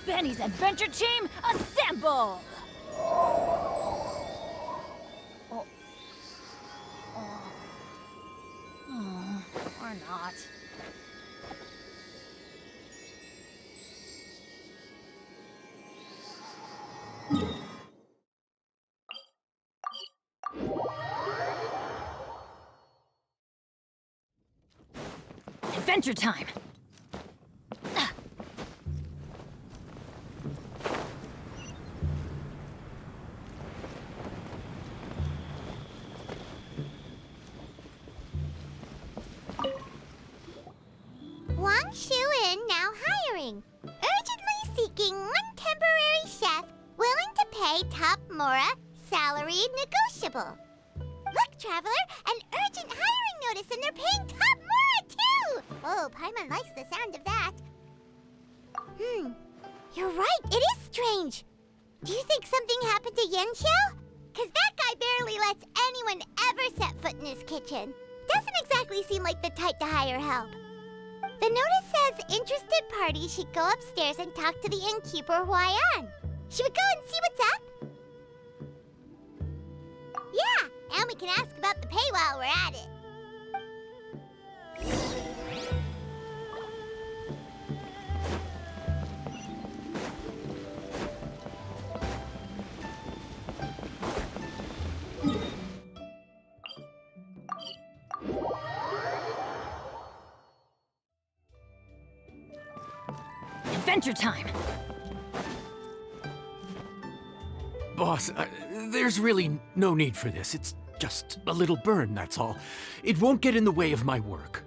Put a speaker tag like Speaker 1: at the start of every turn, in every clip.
Speaker 1: Benny's adventure team, assemble! Oh. Or not. Adventure time!
Speaker 2: Shuin now hiring. Urgently seeking one temporary chef willing to pay top Mora salary negotiable. Look, Traveler, an urgent hiring notice and they're paying top Mora too! Oh, Paimon likes the sound of that. You're right, it is strange. Do you think something happened to Yanxiao? Cause that guy barely lets anyone ever set foot in his kitchen. Doesn't exactly seem like the type to hire help. The notice says interested parties should go upstairs and talk to the innkeeper Huayan. Should we go and see what's up? Yeah, and we can ask about the pay while we're at it.
Speaker 1: Adventure time!
Speaker 3: Boss, there's really no need for this. It's just a little burn, that's all. It won't get in the way of my work.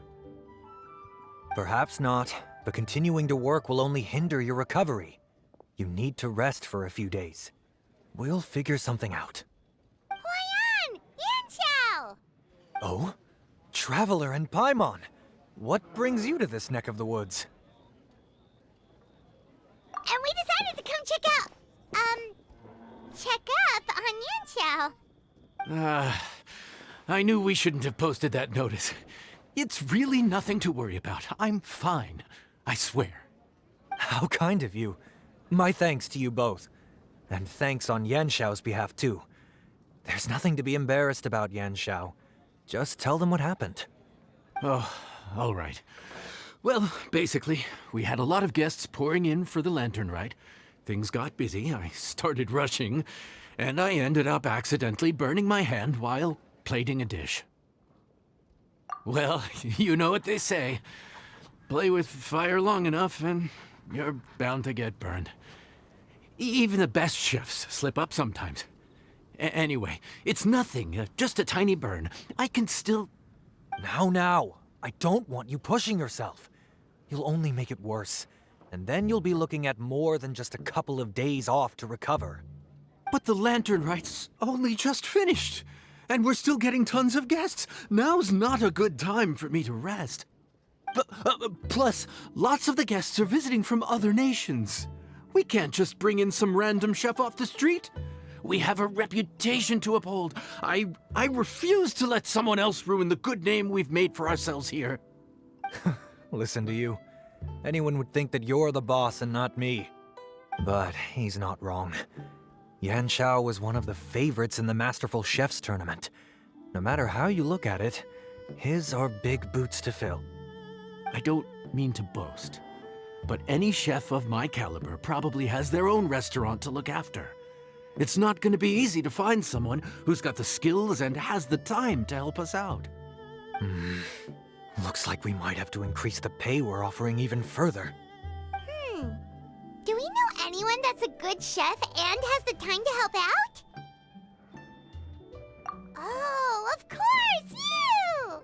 Speaker 4: Perhaps not, but continuing to work will only hinder your recovery. You need to rest for a few days. We'll figure something out.
Speaker 2: Huayan! Yanxiao!
Speaker 4: Oh? Traveler and Paimon! What brings you to this neck of the woods?
Speaker 2: And we decided to come check up on Yanxiao.
Speaker 3: I knew we shouldn't have posted that notice. It's really nothing to worry about. I'm fine. I swear.
Speaker 4: How kind of you. My thanks to you both. And thanks on Yanxiao's behalf, too. There's nothing to be embarrassed about, Yanxiao. Just tell them what happened.
Speaker 3: Oh, all right. Well, basically, we had a lot of guests pouring in for the lantern rite. Things got busy, I started rushing, and I ended up accidentally burning my hand while plating a dish. Well, you know what they say. Play with fire long enough and you're bound to get burned. Even the best chefs slip up sometimes. Anyway, it's nothing, just a tiny burn. I can still...
Speaker 4: Now. I don't want you pushing yourself. You'll only make it worse. And then you'll be looking at more than just a couple of days off to recover.
Speaker 3: But the lantern rite's only just finished. And we're still getting tons of guests. Now's not a good time for me to rest. Plus, lots of the guests are visiting from other nations. We can't just bring in some random chef off the street. We have a reputation to uphold. I refuse to let someone else ruin the good name we've made for ourselves here.
Speaker 4: Listen to you. Anyone would think that you're the boss and not me. But he's not wrong. Yanxiao was one of the favorites in the Masterful Chefs tournament. No matter how you look at it, his are big boots to fill.
Speaker 3: I don't mean to boast, but any chef of my caliber probably has their own restaurant to look after. It's not going to be easy to find someone who's got the skills and has the time to help us out.
Speaker 4: Looks like we might have to increase the pay we're offering even further.
Speaker 2: Do we know anyone that's a good chef and has the time to help out? Oh, of course, you!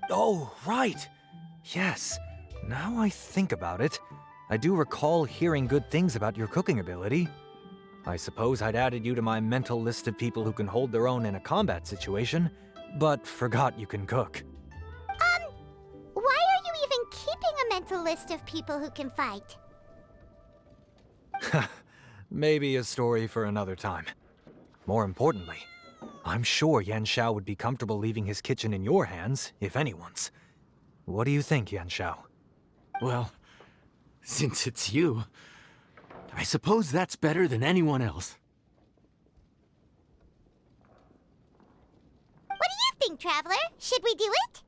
Speaker 4: Oh, right. Yes. Now I think about it, I do recall hearing good things about your cooking ability. I suppose I'd added you to my mental list of people who can hold their own in a combat situation, but forgot you can cook.
Speaker 2: Why are you even keeping a mental list of people who can fight?
Speaker 4: Maybe a story for another time. More importantly, I'm sure Yanxiao would be comfortable leaving his kitchen in your hands, if anyone's. What do you think, Yanxiao?
Speaker 3: Well, since it's you, I suppose that's better than anyone else.
Speaker 2: What do you think, Traveler? Should we do it?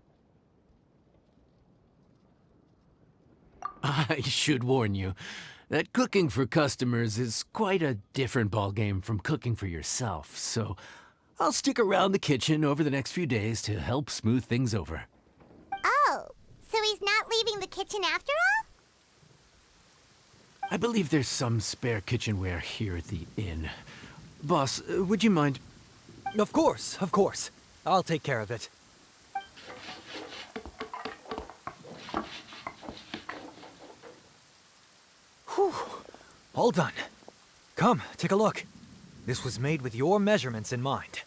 Speaker 3: I should warn you that cooking for customers is quite a different ballgame from cooking for yourself, so I'll stick around the kitchen over the next few days to help smooth things over.
Speaker 2: Oh, so he's not leaving the kitchen after all?
Speaker 3: I believe there's some spare kitchenware here at the inn. Boss, would you mind?
Speaker 4: Of course, of course. I'll take care of it. Whew. All done. Come, take a look. This was made with your measurements in mind.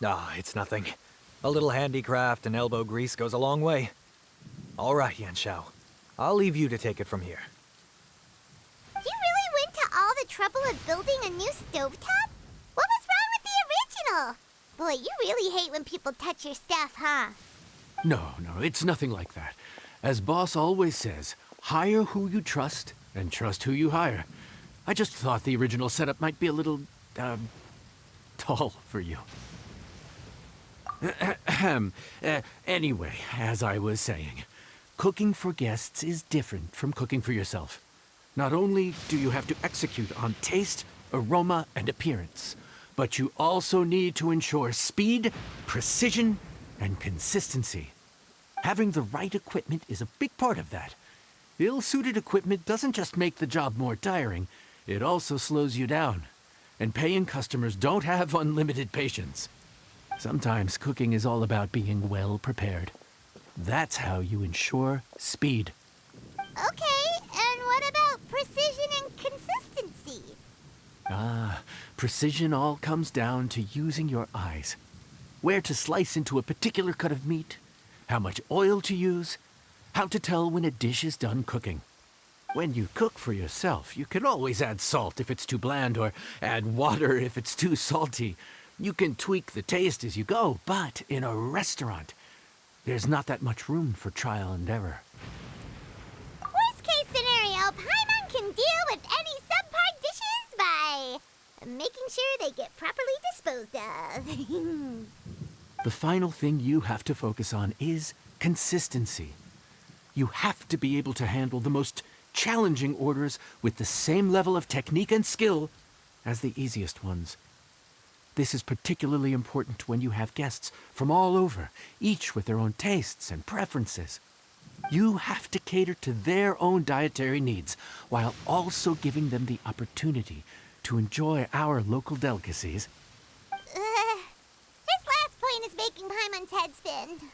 Speaker 4: Ah, it's nothing. A little handicraft and elbow grease goes a long way. All right, Yanxiao. I'll leave you to take it from here.
Speaker 2: You really went to all the trouble of building a new stovetop? What was wrong with the original? Boy, you really hate when people touch your stuff, huh?
Speaker 3: No, it's nothing like that. As Boss always says, hire who you trust and trust who you hire. I just thought the original setup might be a little, tall for you. Anyway, as I was saying, cooking for guests is different from cooking for yourself. Not only do you have to execute on taste, aroma, and appearance, but you also need to ensure speed, precision, and consistency. Having the right equipment is a big part of that. Ill-suited equipment doesn't just make the job more tiring, it also slows you down. And paying customers don't have unlimited patience. Sometimes cooking is all about being well prepared. That's how you ensure speed.
Speaker 2: Okay, and what about precision and consistency?
Speaker 3: Precision all comes down to using your eyes. Where to slice into a particular cut of meat, how much oil to use, how to tell when a dish is done cooking. When you cook for yourself, you can always add salt if it's too bland or add water if it's too salty. You can tweak the taste as you go, but in a restaurant, there's not that much room for trial and error.
Speaker 2: Worst case scenario, Paimon can deal with any subpar dishes by making sure they get properly disposed of.
Speaker 3: The final thing you have to focus on is consistency. You have to be able to handle the most challenging orders with the same level of technique and skill as the easiest ones. This is particularly important when you have guests from all over, each with their own tastes and preferences. You have to cater to their own dietary needs while also giving them the opportunity to enjoy our local delicacies.
Speaker 2: This last point is making Paimon's head spin.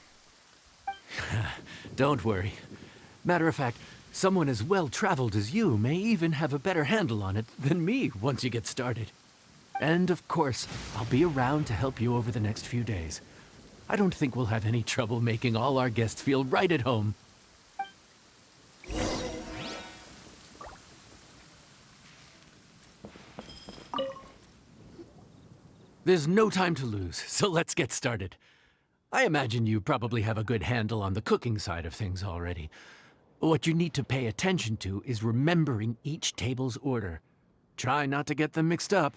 Speaker 3: Don't worry. Matter of fact, someone as well-traveled as you may even have a better handle on it than me once you get started. And of course, I'll be around to help you over the next few days. I don't think we'll have any trouble making all our guests feel right at home. There's no time to lose, so let's get started. I imagine you probably have a good handle on the cooking side of things already. What you need to pay attention to is remembering each table's order. Try not to get them mixed up.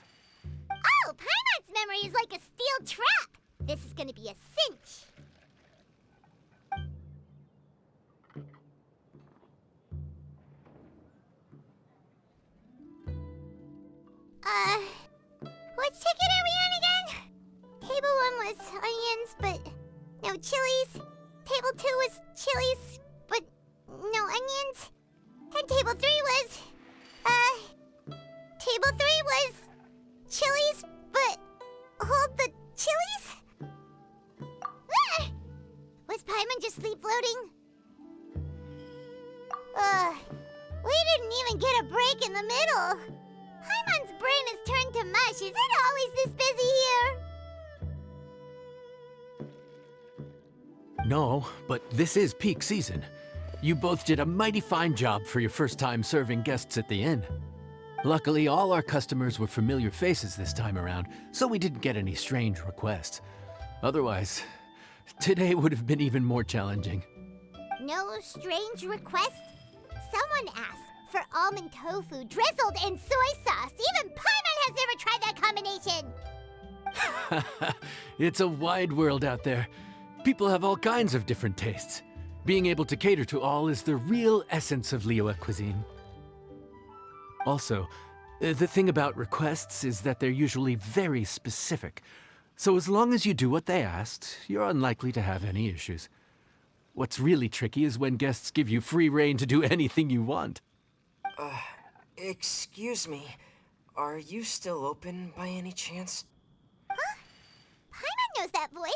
Speaker 2: Oh, Paimon's memory is like a steel trap. This is gonna be a cinch. Which ticket are we on again? Table 1 was onions, but no chilies. Table 2 was chilies, but no onions. And table 3 was, table 3 was chilies, but hold the chilies? Ah! Was Paimon just sleep floating? We didn't even get a break in the middle. Paimon's brain has turned to mush. Is it always this busy here?
Speaker 3: No, but this is peak season. You both did a mighty fine job for your first time serving guests at the inn. Luckily, all our customers were familiar faces this time around, so we didn't get any strange requests. Otherwise, today would have been even more challenging.
Speaker 2: No strange request? Someone asked for almond tofu drizzled in soy sauce. Even Paimon has never tried that combination.
Speaker 3: It's a wide world out there. People have all kinds of different tastes. Being able to cater to all is the real essence of Liyue cuisine. Also, the thing about requests is that they're usually very specific. So as long as you do what they asked, you're unlikely to have any issues. What's really tricky is when guests give you free rein to do anything you want.
Speaker 5: Excuse me. Are you still open by any chance?
Speaker 2: Paimon knows that voice.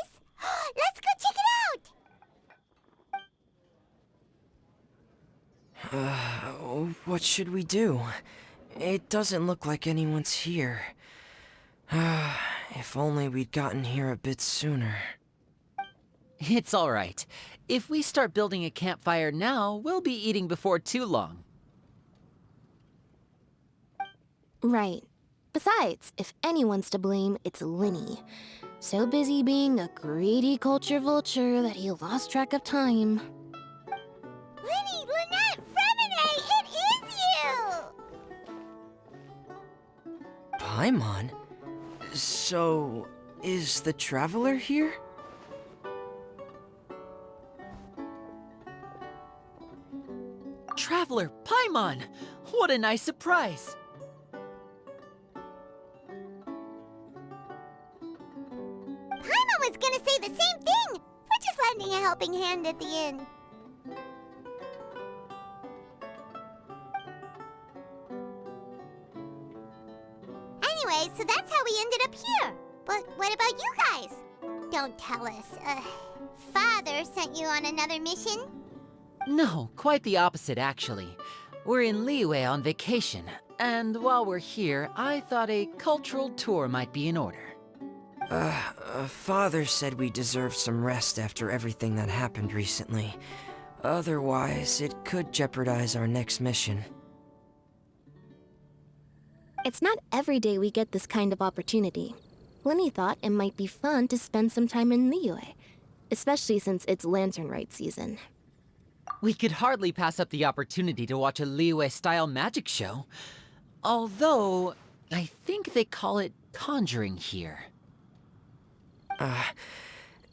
Speaker 2: Let's go check it out.
Speaker 5: What should we do? It doesn't look like anyone's here. If only we'd gotten here a bit sooner.
Speaker 6: It's all right. If we start building a campfire now, we'll be eating before too long.
Speaker 7: Right. Besides, if anyone's to blame, it's Linny. So busy being a greedy culture vulture that he lost track of time.
Speaker 2: Linny, Lynette, Fremine, it is you!
Speaker 5: Paimon? So, is the Traveler here?
Speaker 6: Traveler, Paimon! What a nice surprise!
Speaker 2: Paimon was gonna say the same thing! We're just lending a helping hand at the end. Anyway, so that's how we ended up here. But what about you guys? Don't tell us. Father sent you on another mission?
Speaker 6: No, quite the opposite, actually. We're in Liyue on vacation, and while we're here, I thought a cultural tour might be in order.
Speaker 5: Father said we deserve some rest after everything that happened recently. Otherwise, it could jeopardize our next mission.
Speaker 7: It's not every day we get this kind of opportunity. Linny thought it might be fun to spend some time in Liyue, especially since it's Lantern Rite season.
Speaker 6: We could hardly pass up the opportunity to watch a Liyue-style magic show. Although, I think they call it conjuring here.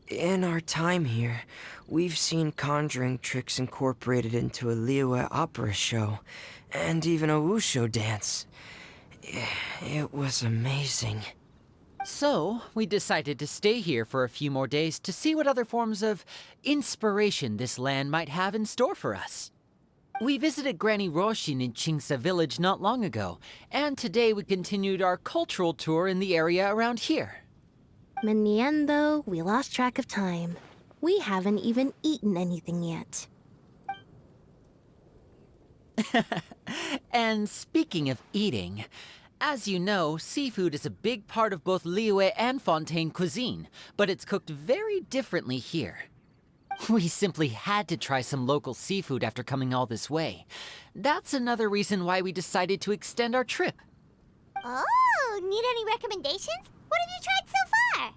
Speaker 5: In our time here, we've seen conjuring tricks incorporated into a Liyue opera show, and even a wushu dance. It was amazing.
Speaker 6: So, we decided to stay here for a few more days to see what other forms of inspiration this land might have in store for us. We visited Granny Roshin in Chingsa village not long ago, and today we continued our cultural tour in the area around here.
Speaker 7: In the end, though, we lost track of time. We haven't even eaten anything yet.
Speaker 6: And speaking of eating, as you know, seafood is a big part of both Liyue and Fontaine cuisine, but it's cooked very differently here. We simply had to try some local seafood after coming all this way. That's another reason why we decided to extend our trip.
Speaker 2: Oh, need any recommendations? What have you tried so far?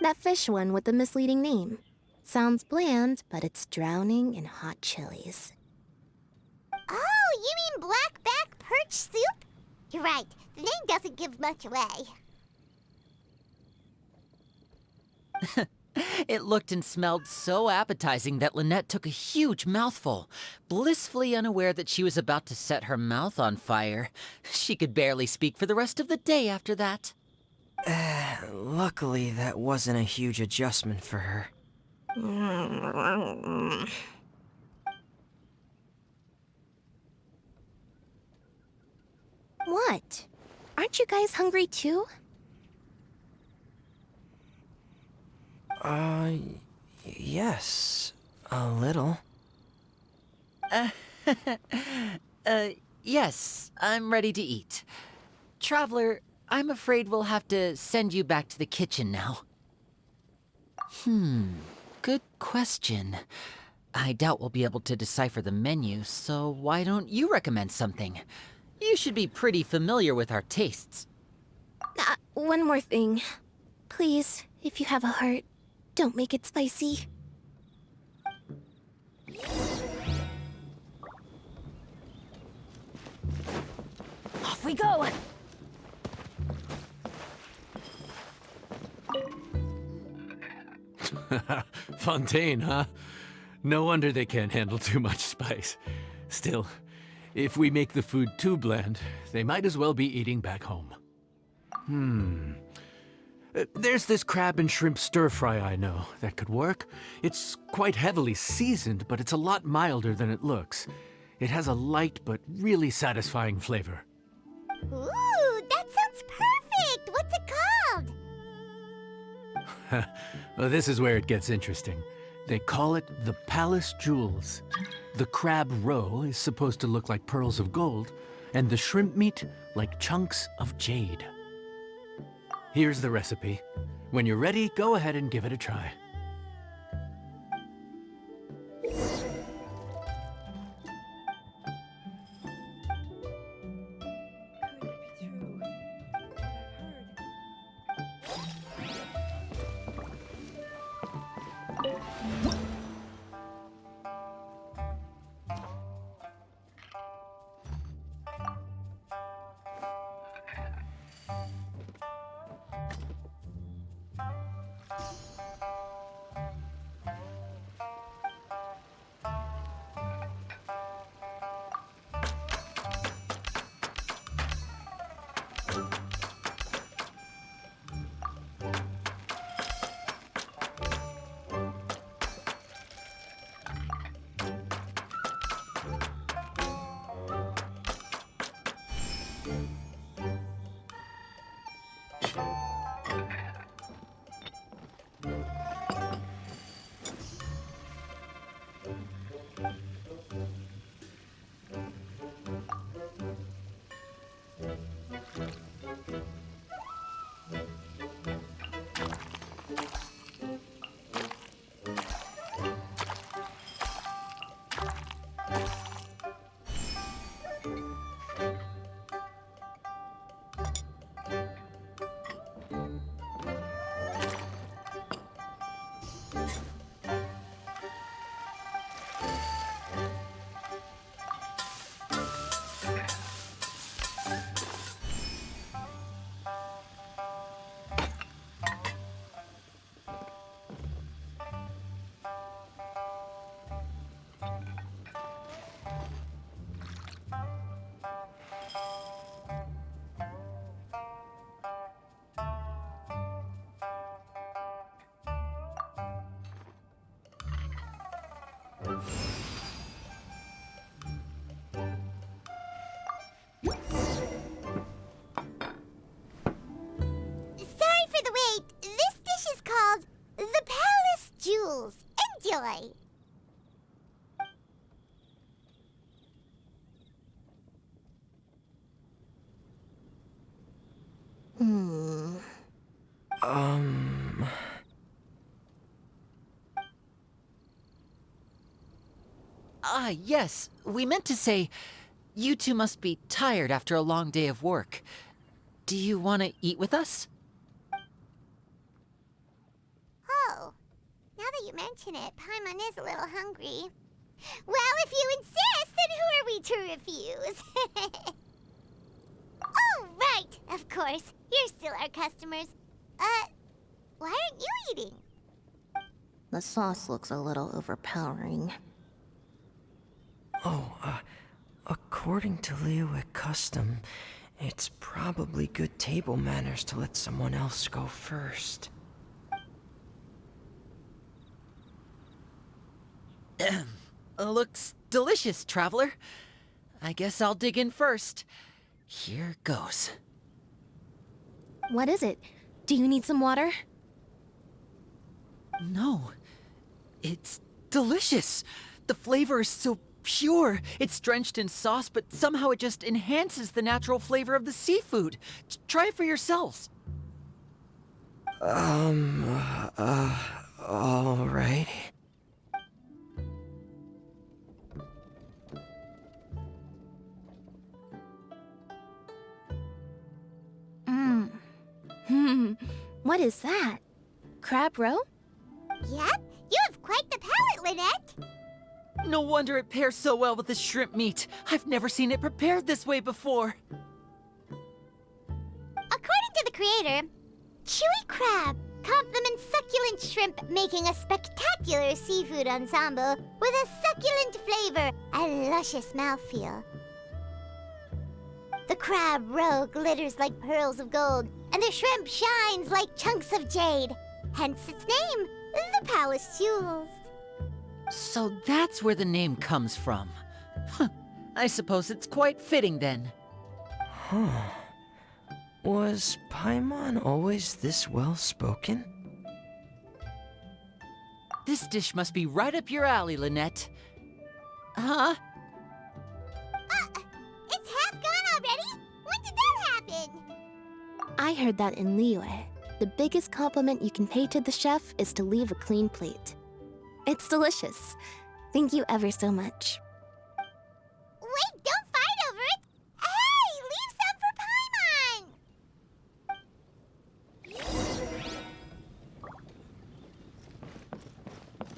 Speaker 7: That fish one with the misleading name. Sounds bland, but it's drowning in hot chilies.
Speaker 2: Oh, you mean blackback perch soup? You're right, the name doesn't give much away.
Speaker 6: It looked and smelled so appetizing that Lynette took a huge mouthful, blissfully unaware that she was about to set her mouth on fire. She could barely speak for the rest of the day after that.
Speaker 5: Luckily, that wasn't a huge adjustment for her.
Speaker 7: What? Aren't you guys hungry too?
Speaker 5: Yes. A little.
Speaker 6: Yes, I'm ready to eat. Traveler, I'm afraid we'll have to send you back to the kitchen now. Good question. I doubt we'll be able to decipher the menu, so why don't you recommend something? You should be pretty familiar with our tastes.
Speaker 7: One more thing. Please, if you have a heart, don't make it spicy.
Speaker 1: Off we go!
Speaker 3: Fontaine, huh? No wonder they can't handle too much spice. Still, if we make the food too bland, they might as well be eating back home. There's this crab and shrimp stir-fry I know that could work. It's quite heavily seasoned, but it's a lot milder than it looks. It has a light but really satisfying flavor.
Speaker 2: Ooh, that sounds perfect! What's it called?
Speaker 3: Well, this is where it gets interesting. They call it the Palace Jewels. The crab roe is supposed to look like pearls of gold, and the shrimp meat like chunks of jade. Here's the recipe. When you're ready, go ahead and give it a try.
Speaker 2: Sorry for the wait. This dish is called the Palace Jewels. Enjoy!
Speaker 6: Yes. We meant to say, you two must be tired after a long day of work. Do you want to eat with us?
Speaker 2: Oh, now that you mention it, Paimon is a little hungry. Well, if you insist, then who are we to refuse? Oh, right, of course. You're still our customers. Why aren't you eating?
Speaker 7: The sauce looks a little overpowering.
Speaker 5: According to Liyue custom, it's probably good table manners to let someone else go first.
Speaker 6: Looks delicious, traveler. I guess I'll dig in first. Here goes.
Speaker 7: What is it? Do you need some water?
Speaker 6: No. It's delicious. The flavor is so pure. It's drenched in sauce, but somehow it just enhances the natural flavor of the seafood. Try it for yourselves.
Speaker 5: All right.
Speaker 7: What is that? Crab roe?
Speaker 2: Yep, you have quite the palate, Lynette.
Speaker 6: No wonder it pairs so well with the shrimp meat. I've never seen it prepared this way before.
Speaker 2: creator. Chewy crab complements succulent shrimp, making a spectacular seafood ensemble with a succulent flavor and luscious mouthfeel. The crab roe glitters like pearls of gold, and the shrimp shines like chunks of jade. Hence its name, the Palace Jewels.
Speaker 6: So that's where the name comes from. Huh. I suppose it's quite fitting then.
Speaker 5: Huh. Was Paimon always this well-spoken?
Speaker 6: This dish must be right up your alley, Lynette. Huh?
Speaker 2: It's half gone already? When did that happen?
Speaker 7: I heard that in Liyue. The biggest compliment you can pay to the chef is to leave a clean plate. It's delicious. Thank you ever so much.
Speaker 2: Wait, don't fight over it! Hey, leave some for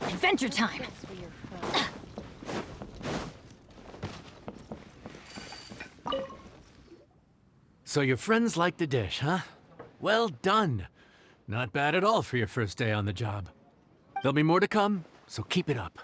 Speaker 2: Paimon!
Speaker 1: Adventure time!
Speaker 3: So your friends like the dish, huh? Well done. Not bad at all for your first day on the job. There'll be more to come, so keep it up.